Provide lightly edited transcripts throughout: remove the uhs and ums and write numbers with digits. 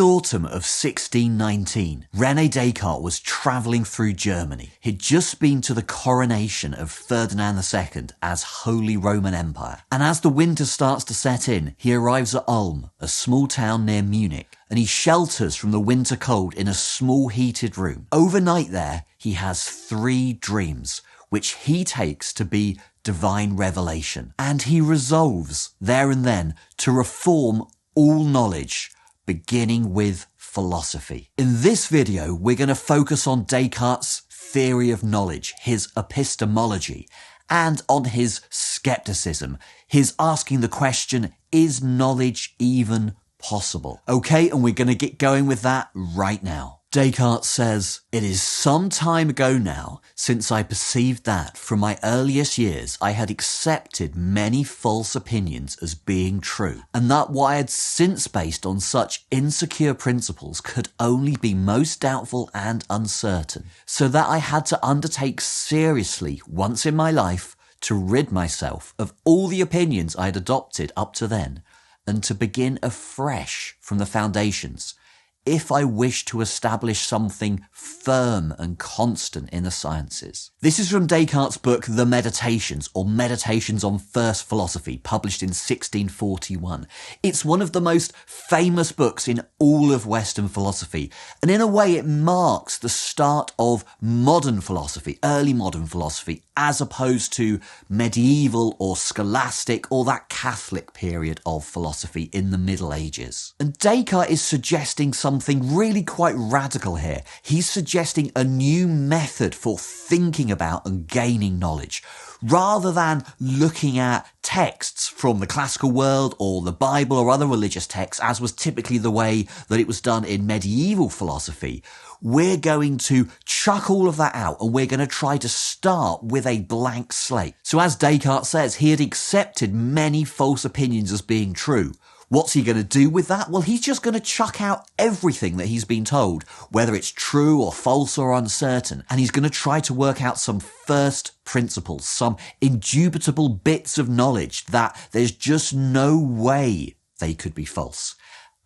autumn of 1619, René Descartes was travelling through Germany. He'd just been to the coronation of Ferdinand II as Holy Roman Empire. And as the winter starts to set in, he arrives at Ulm, a small town near Munich, and he shelters from the winter cold in a small heated room. Overnight there, he has 3 dreams, which he takes to be divine revelation. And he resolves, there and then, to reform all knowledge, beginning with philosophy. In this video, we're going to focus on Descartes' theory of knowledge, his epistemology, and on his skepticism, his asking the question, is knowledge even possible? Okay, and we're going to get going with that right now. Descartes says, "It is some time ago now since I perceived that from my earliest years I had accepted many false opinions as being true, and that what I had since based on such insecure principles could only be most doubtful and uncertain, so that I had to undertake seriously once in my life to rid myself of all the opinions I had adopted up to then, and to begin afresh from the foundations, if I wish to establish something firm and constant in the sciences." This is from Descartes' book The Meditations, or Meditations on First Philosophy, published in 1641. It's one of the most famous books in all of Western philosophy, and in a way it marks the start of modern philosophy, early modern philosophy, as opposed to medieval or scholastic or that Catholic period of philosophy in the Middle Ages. And Descartes is suggesting something really quite radical here. He's suggesting a new method for thinking about and gaining knowledge. Rather than looking at texts from the classical world or the Bible or other religious texts, as was typically the way that it was done in medieval philosophy, we're going to chuck all of that out and we're going to try to start with a blank slate. So as Descartes says, he had accepted many false opinions as being true. What's he going to do with that? Well, he's just going to chuck out everything that he's been told, whether it's true or false or uncertain, and he's going to try to work out some first principles, some indubitable bits of knowledge that there's just no way they could be false.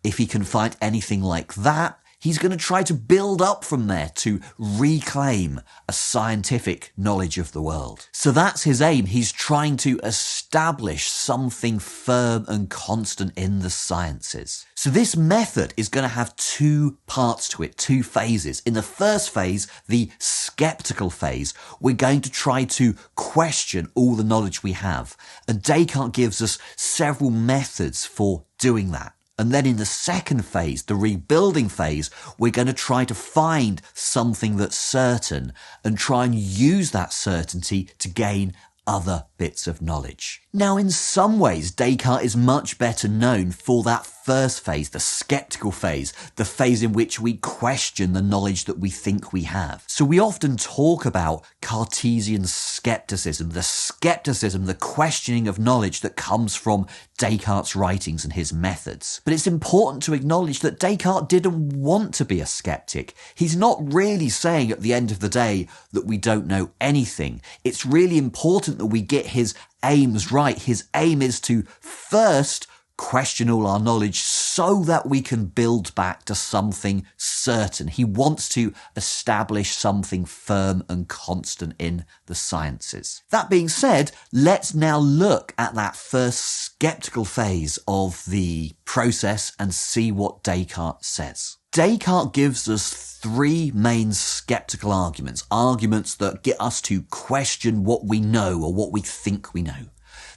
If he can find anything like that, he's going to try to build up from there to reclaim a scientific knowledge of the world. So that's his aim. He's trying to establish something firm and constant in the sciences. So this method is going to have 2 parts to it, 2 phases. In the first phase, the skeptical phase, we're going to try to question all the knowledge we have. And Descartes gives us several methods for doing that. And then in the second phase, the rebuilding phase, we're going to try to find something that's certain and try and use that certainty to gain other bits of knowledge. Now, in some ways, Descartes is much better known for that first phase, the skeptical phase, the phase in which we question the knowledge that we think we have. So we often talk about Cartesian skepticism, the questioning of knowledge that comes from Descartes' writings and his methods. But it's important to acknowledge that Descartes didn't want to be a skeptic. He's not really saying at the end of the day that we don't know anything. It's really important that we get his aims right. His aim is to first question all our knowledge so that we can build back to something certain. He wants to establish something firm and constant in the sciences. That being said, let's now look at that first skeptical phase of the process and see what Descartes says. Descartes gives us 3 main skeptical arguments that get us to question what we know or what we think we know.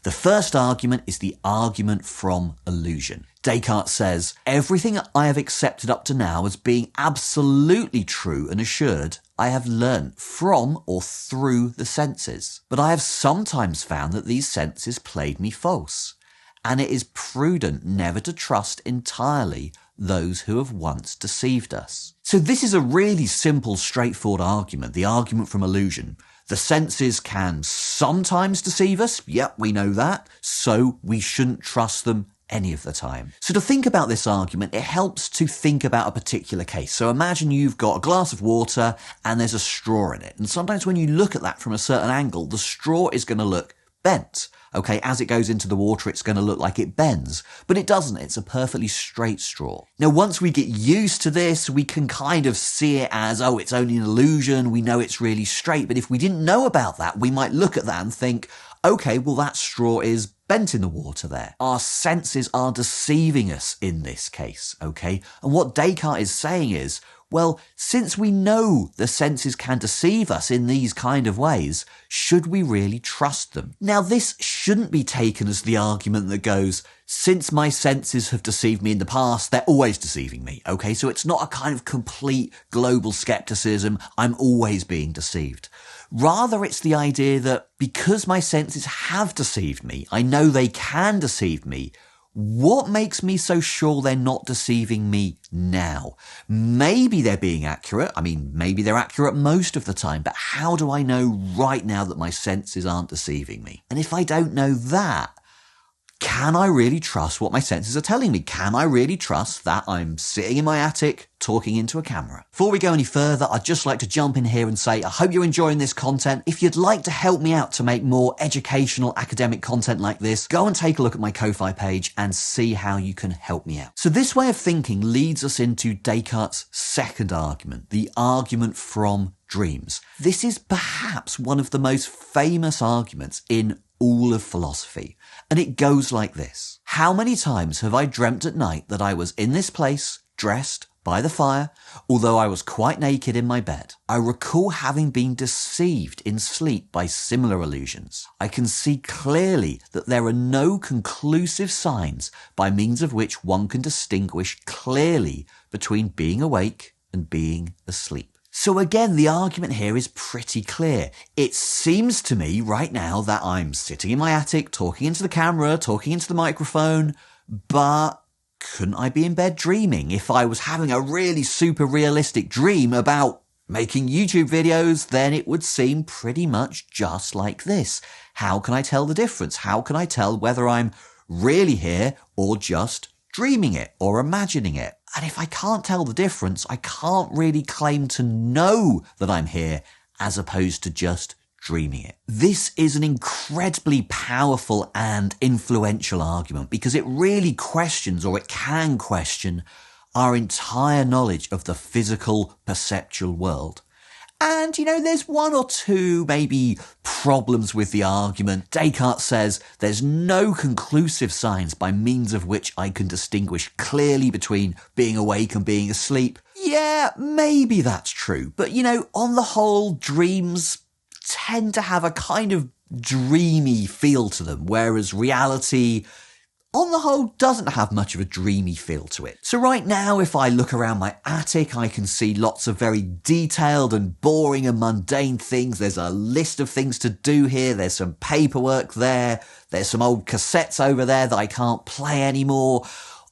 The first argument is the argument from illusion. Descartes says, everything I have accepted up to now as being absolutely true and assured, I have learnt from or through the senses. But I have sometimes found that these senses played me false, and it is prudent never to trust entirely those who have once deceived us. So this is a really simple, straightforward argument, the argument from illusion. The senses can sometimes deceive us. Yep, we know that. So we shouldn't trust them any of the time. So to think about this argument, it helps to think about a particular case. So imagine you've got a glass of water and there's a straw in it. And sometimes when you look at that from a certain angle, the straw is going to look bent. Okay, as it goes into the water, it's going to look like it bends, but it doesn't. It's a perfectly straight straw. Now, once we get used to this, we can kind of see it as, oh, it's only an illusion. We know it's really straight. But if we didn't know about that, we might look at that and think, okay, well, that straw is bent in the water there. Our senses are deceiving us in this case, okay? And what Descartes is saying is, well, since we know the senses can deceive us in these kind of ways, should we really trust them? Now, this shouldn't be taken as the argument that goes, since my senses have deceived me in the past, they're always deceiving me, okay? So it's not a kind of complete global skepticism, I'm always being deceived. Rather, it's the idea that because my senses have deceived me, I know they can deceive me, what makes me so sure they're not deceiving me now? Maybe they're being accurate. I mean, maybe they're accurate most of the time, but how do I know right now that my senses aren't deceiving me? And if I don't know that, can I really trust what my senses are telling me? Can I really trust that I'm sitting in my attic talking into a camera? Before we go any further, I'd just like to jump in here and say, I hope you're enjoying this content. If you'd like to help me out to make more educational academic content like this, go and take a look at my Ko-Fi page and see how you can help me out. So this way of thinking leads us into Descartes' second argument, the argument from dreams. This is perhaps one of the most famous arguments in all of philosophy. And it goes like this. How many times have I dreamt at night that I was in this place, dressed, by the fire, although I was quite naked in my bed? I recall having been deceived in sleep by similar illusions. I can see clearly that there are no conclusive signs by means of which one can distinguish clearly between being awake and being asleep. So again, the argument here is pretty clear. It seems to me right now that I'm sitting in my attic, talking into the camera, talking into the microphone, but couldn't I be in bed dreaming? If I was having a really super realistic dream about making YouTube videos, then it would seem pretty much just like this. How can I tell the difference? How can I tell whether I'm really here or just dreaming it or imagining it? And if I can't tell the difference, I can't really claim to know that I'm here as opposed to just dreaming it. This is an incredibly powerful and influential argument because it really questions, or it can question, our entire knowledge of the physical perceptual world. And, there's one or two maybe problems with the argument. Descartes says there's no conclusive signs by means of which I can distinguish clearly between being awake and being asleep. Yeah, maybe that's true. But, on the whole, dreams tend to have a kind of dreamy feel to them, whereas reality, on the whole, doesn't have much of a dreamy feel to it. So right now, if I look around my attic, I can see lots of very detailed and boring and mundane things. There's a list of things to do here. There's some paperwork there. There's some old cassettes over there that I can't play anymore.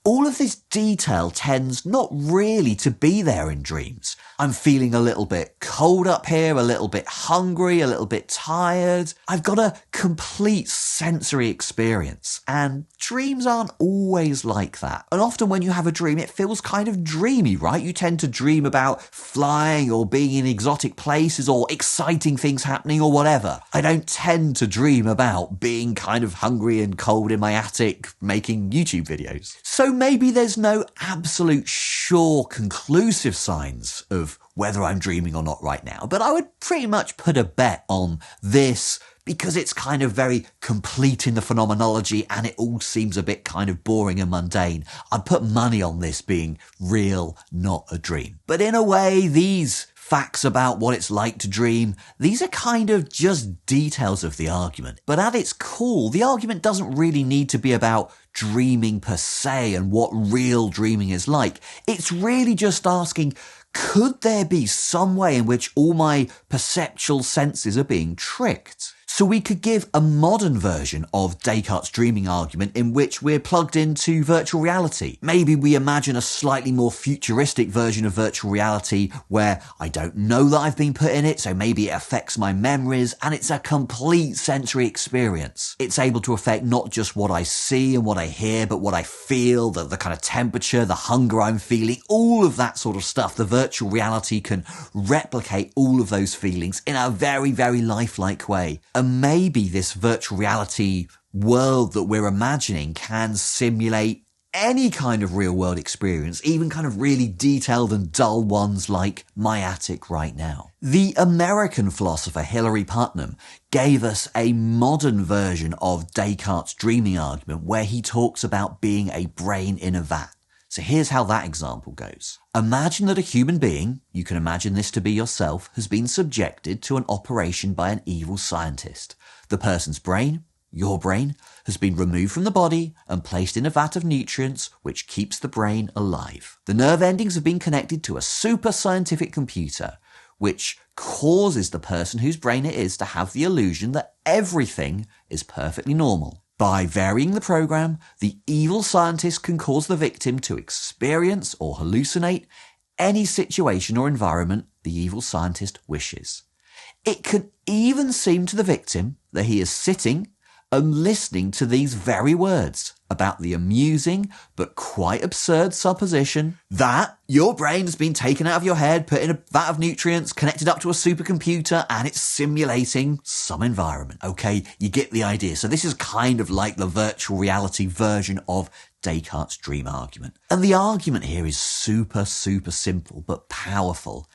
All of this detail tends not really to be there in dreams. I'm feeling a little bit cold up here, a little bit hungry, a little bit tired. I've got a complete sensory experience, and dreams aren't always like that. And often when you have a dream, it feels kind of dreamy, right? You tend to dream about flying or being in exotic places or exciting things happening or whatever. I don't tend to dream about being kind of hungry and cold in my attic making YouTube videos. So maybe there's no absolute sure conclusive signs of whether I'm dreaming or not right now, but I would pretty much put a bet on this because it's kind of very complete in the phenomenology and it all seems a bit kind of boring and mundane. I'd put money on this being real, not a dream. But in a way, these facts about what it's like to dream, these are kind of just details of the argument. But at its core, the argument doesn't really need to be about dreaming per se and what real dreaming is like. It's really just asking, could there be some way in which all my perceptual senses are being tricked? So we could give a modern version of Descartes' dreaming argument in which we're plugged into virtual reality. Maybe we imagine a slightly more futuristic version of virtual reality where I don't know that I've been put in it, so maybe it affects my memories, and it's a complete sensory experience. It's able to affect not just what I see and what I hear, but what I feel, the kind of temperature, the hunger I'm feeling, all of that sort of stuff. The virtual reality can replicate all of those feelings in a very, very lifelike way. And And maybe this virtual reality world that we're imagining can simulate any kind of real world experience, even kind of really detailed and dull ones like my attic right now. The American philosopher Hilary Putnam gave us a modern version of Descartes' dreaming argument where he talks about being a brain in a vat. So here's how that example goes. Imagine that a human being, you can imagine this to be yourself, has been subjected to an operation by an evil scientist. The person's brain, your brain, has been removed from the body and placed in a vat of nutrients which keeps the brain alive. The nerve endings have been connected to a super scientific computer which causes the person whose brain it is to have the illusion that everything is perfectly normal. By varying the program, the evil scientist can cause the victim to experience or hallucinate any situation or environment the evil scientist wishes. It can even seem to the victim that he is sitting and listening to these very words about the amusing but quite absurd supposition that your brain has been taken out of your head, put in a vat of nutrients, connected up to a supercomputer, and it's simulating some environment. Okay, you get the idea. So this is kind of like the virtual reality version of Descartes' dream argument. And the argument here is super simple but powerful.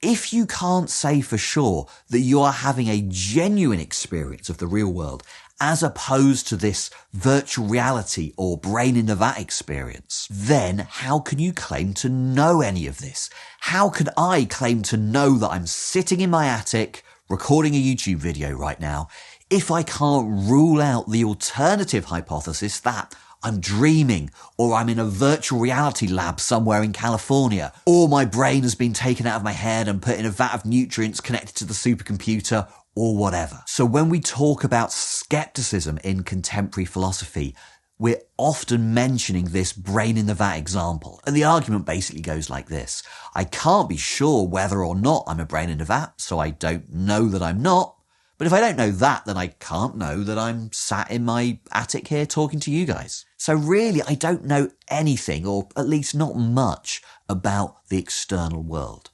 If you can't say for sure that you are having a genuine experience of the real world, as opposed to this virtual reality or brain in the vat experience, then how can you claim to know any of this? How can I claim to know that I'm sitting in my attic recording a YouTube video right now if I can't rule out the alternative hypothesis that I'm dreaming, or I'm in a virtual reality lab somewhere in California, or my brain has been taken out of my head and put in a vat of nutrients connected to the supercomputer, or whatever. So when we talk about skepticism in contemporary philosophy, we're often mentioning this brain in the vat example. And the argument basically goes like this. I can't be sure whether or not I'm a brain in a vat, so I don't know that I'm not. But if I don't know that, then I can't know that I'm sat in my attic here talking to you guys. So really, I don't know anything, or at least not much, about the external world.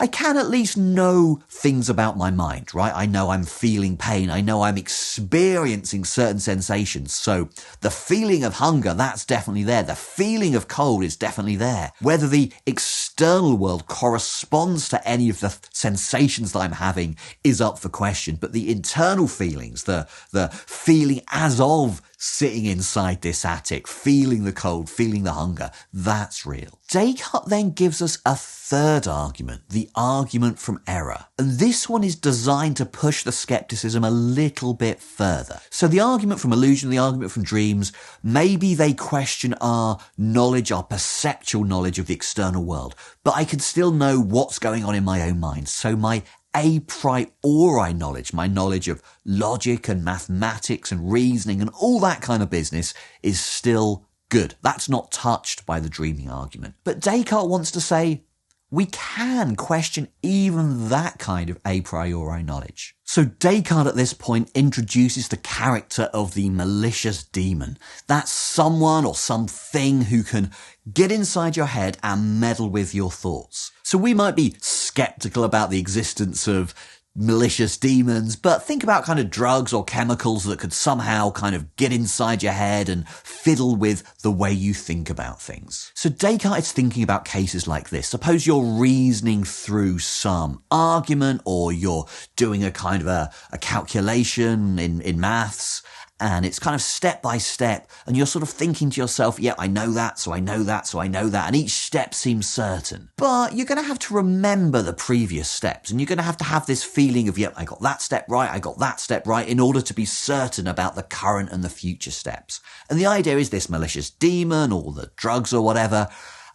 I can at least know things about my mind, right? I know I'm feeling pain. I know I'm experiencing certain sensations. So the feeling of hunger, that's definitely there. The feeling of cold is definitely there. Whether the external world corresponds to any of the sensations that I'm having is up for question. But the internal feelings, the feeling as of sitting inside this attic, feeling the cold, feeling the hunger, that's real. Descartes then gives us a third argument, the argument from error. And this one is designed to push the skepticism a little bit further. So the argument from illusion, the argument from dreams, maybe they question our knowledge, our perceptual knowledge of the external world, but I can still know what's going on in my own mind. So my a priori knowledge, my knowledge of logic and mathematics and reasoning and all that kind of business is still good. That's not touched by the dreaming argument. But Descartes wants to say we can question even that kind of a priori knowledge. So Descartes at this point introduces the character of the malicious demon. That's someone or something who can get inside your head and meddle with your thoughts. So we might be skeptical about the existence of malicious demons, but think about kind of drugs or chemicals that could somehow kind of get inside your head and fiddle with the way you think about things. So Descartes is thinking about cases like this. Suppose you're reasoning through some argument, or you're doing a kind of a calculation in maths, and it's kind of step by step, and you're sort of thinking to yourself, yeah, I know that, so I know that, so I know that, and each step seems certain. But you're going to have to remember the previous steps, and you're going to have this feeling of, yeah, I got that step right, I got that step right, in order to be certain about the current and the future steps. And the idea is this malicious demon, or the drugs or whatever,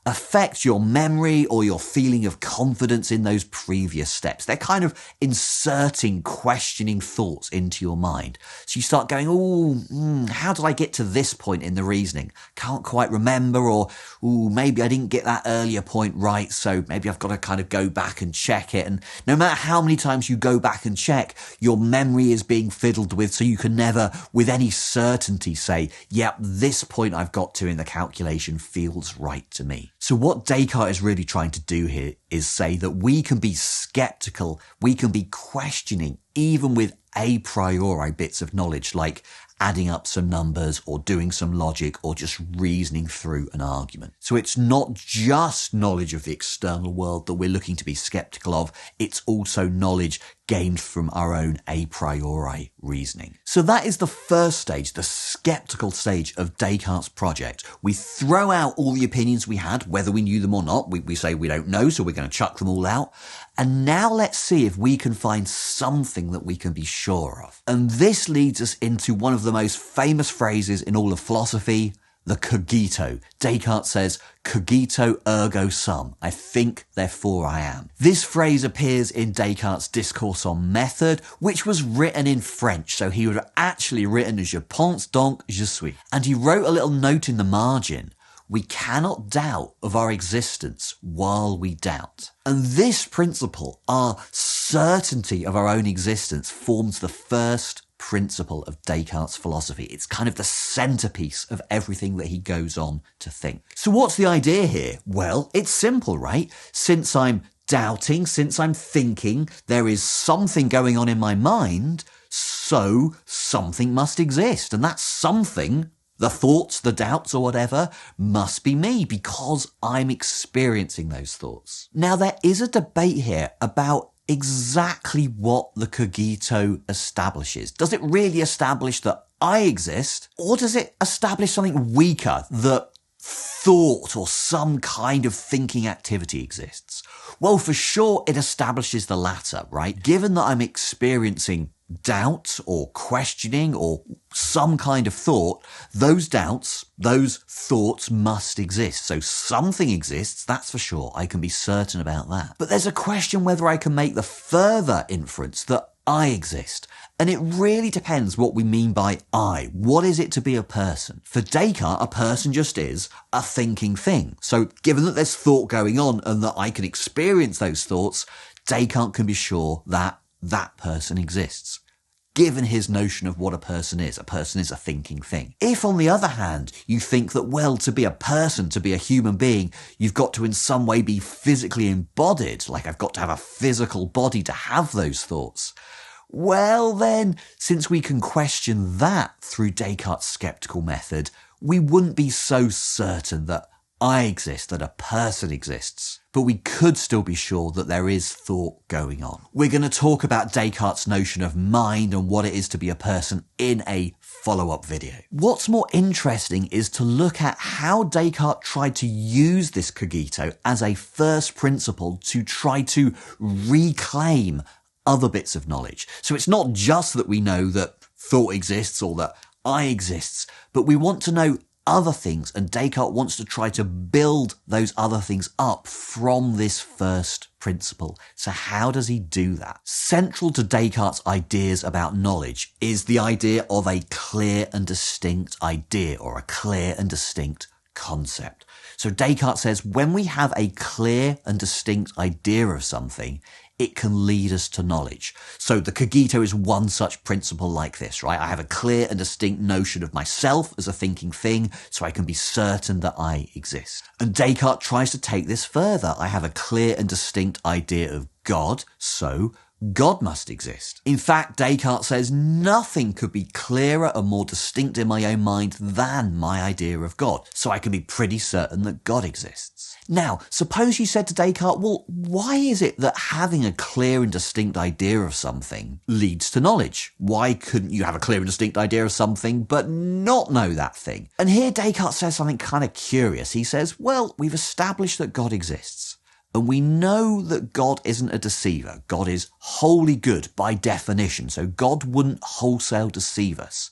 affect your memory or your feeling of confidence in those previous steps. They're kind of inserting questioning thoughts into your mind. So you start going, how did I get to this point in the reasoning? Can't quite remember, or maybe I didn't get that earlier point right, so maybe I've got to kind of go back and check it. And no matter how many times you go back and check, your memory is being fiddled with, so you can never with any certainty say, yep, this point I've got to in the calculation feels right to me. So what Descartes is really trying to do here is say that we can be skeptical, we can be questioning, even with a priori bits of knowledge, like adding up some numbers or doing some logic or just reasoning through an argument. So it's not just knowledge of the external world that we're looking to be skeptical of, it's also knowledge gained from our own a priori reasoning. So that is the first stage, the skeptical stage of Descartes' project. We throw out all the opinions we had, whether we knew them or not. We say we don't know, so we're going to chuck them all out. And now let's see if we can find something that we can be sure of. And this leads us into one of the most famous phrases in all of philosophy, the cogito. Descartes says, cogito ergo sum. I think, therefore I am. This phrase appears in Descartes' Discourse on Method, which was written in French, so he would have actually written je pense donc je suis. And he wrote a little note in the margin. We cannot doubt of our existence while we doubt. And this principle, our certainty of our own existence, forms the first principle of Descartes' philosophy. It's kind of the centerpiece of everything that he goes on to think. So what's the idea here? Well, it's simple, right? Since I'm doubting, since I'm thinking, there is something going on in my mind, so something must exist. And that something, the thoughts, the doubts or whatever, must be me because I'm experiencing those thoughts. Now, there is a debate here about exactly what the cogito establishes. Does it really establish that I exist, or does it establish something weaker, that thought or some kind of thinking activity exists? Well, for sure, it establishes the latter, right? Given that I'm experiencing doubt or questioning or some kind of thought, those doubts, those thoughts must exist. So something exists, that's for sure. I can be certain about that. But there's a question whether I can make the further inference that I exist. And it really depends what we mean by I. What is it to be a person? For Descartes, a person just is a thinking thing. So given that there's thought going on and that I can experience those thoughts, Descartes can be sure that that person exists. Given his notion of what a person is a thinking thing. If, on the other hand, you think that, well, to be a person, to be a human being, you've got to in some way be physically embodied, like I've got to have a physical body to have those thoughts, well then, since we can question that through Descartes' skeptical method, we wouldn't be so certain that I exist, that a person exists. But we could still be sure that there is thought going on. We're going to talk about Descartes' notion of mind and what it is to be a person in a follow-up video. What's more interesting is to look at how Descartes tried to use this cogito as a first principle to try to reclaim other bits of knowledge. So it's not just that we know that thought exists or that I exists, but we want to know other things, and Descartes wants to try to build those other things up from this first principle. So how does he do that? Central to Descartes' ideas about knowledge is the idea of a clear and distinct idea, or a clear and distinct concept. So Descartes says when we have a clear and distinct idea of something, it can lead us to knowledge. So the cogito is one such principle like this, right? I have a clear and distinct notion of myself as a thinking thing, so I can be certain that I exist. And Descartes tries to take this further. I have a clear and distinct idea of God, so God must exist. In fact, Descartes says nothing could be clearer and more distinct in my own mind than my idea of God, so I can be pretty certain that God exists. Now, suppose you said to Descartes, well, why is it that having a clear and distinct idea of something leads to knowledge? Why couldn't you have a clear and distinct idea of something but not know that thing? And here Descartes says something kind of curious. He says, well, we've established that God exists. And we know that God isn't a deceiver. God is wholly good by definition, so God wouldn't wholesale deceive us.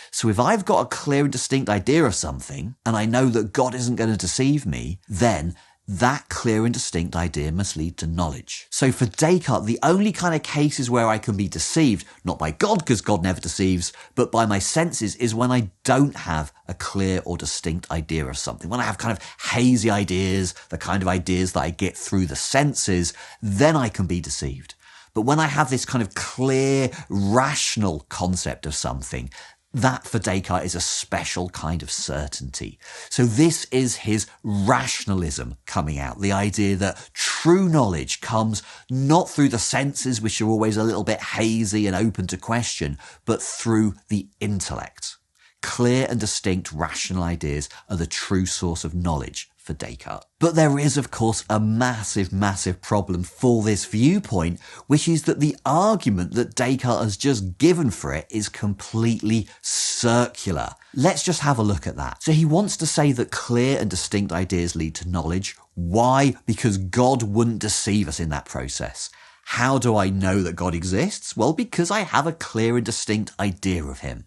So if I've got a clear and distinct idea of something, and I know that God isn't going to deceive me, then that clear and distinct idea must lead to knowledge. So for Descartes, the only kind of cases where I can be deceived, not by God because God never deceives, but by my senses, is when I don't have a clear or distinct idea of something. When I have kind of hazy ideas, the kind of ideas that I get through the senses, then I can be deceived. But when I have this kind of clear, rational concept of something, that for Descartes is a special kind of certainty. So this is his rationalism coming out, the idea that true knowledge comes not through the senses, which are always a little bit hazy and open to question, but through the intellect. Clear and distinct rational ideas are the true source of knowledge for Descartes. But there is, of course, a massive, massive problem for this viewpoint, which is that the argument that Descartes has just given for it is completely circular. Let's just have a look at that. So he wants to say that clear and distinct ideas lead to knowledge. Why? Because God wouldn't deceive us in that process. How do I know that God exists? Well, because I have a clear and distinct idea of him.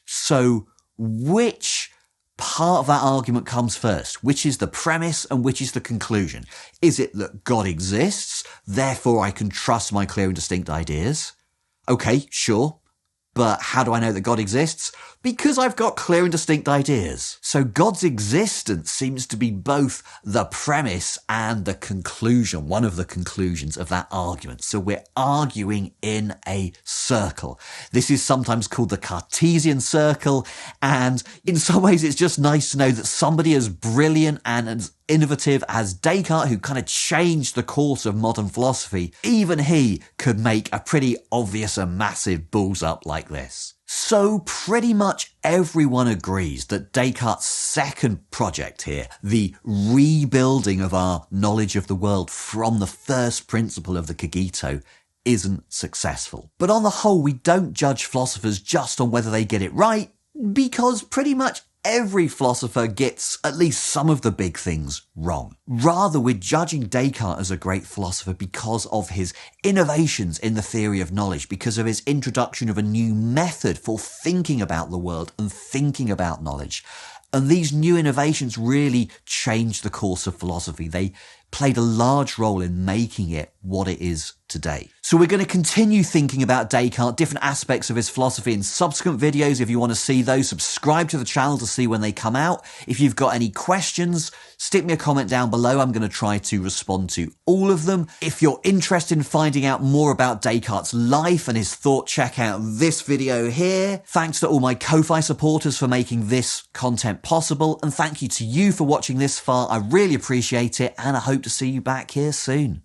So which part of that argument comes first? Which is the premise and which is the conclusion? Is it that God exists, therefore I can trust my clear and distinct ideas? Okay, sure. But how do I know that God exists? Because I've got clear and distinct ideas. So God's existence seems to be both the premise and the conclusion, one of the conclusions of that argument. So we're arguing in a circle. This is sometimes called the Cartesian Circle, and in some ways it's just nice to know that somebody as brilliant and as innovative as Descartes, who kind of changed the course of modern philosophy, even he could make a pretty obvious and massive balls up like this. So pretty much everyone agrees that Descartes' second project here, the rebuilding of our knowledge of the world from the first principle of the Cogito, isn't successful. But on the whole, we don't judge philosophers just on whether they get it right, because pretty much every philosopher gets at least some of the big things wrong. Rather, we're judging Descartes as a great philosopher because of his innovations in the theory of knowledge, because of his introduction of a new method for thinking about the world and thinking about knowledge. And these new innovations really changed the course of philosophy. They played a large role in making it what it is today. So we're going to continue thinking about Descartes, different aspects of his philosophy in subsequent videos. If you want to see those, subscribe to the channel to see when they come out. If you've got any questions, stick me a comment down below. I'm going to try to respond to all of them. If you're interested in finding out more about Descartes' life and his thought, check out this video here. Thanks to all my Ko-Fi supporters for making this content possible. And thank you to you for watching this far. I really appreciate it, and I hope to see you back here soon.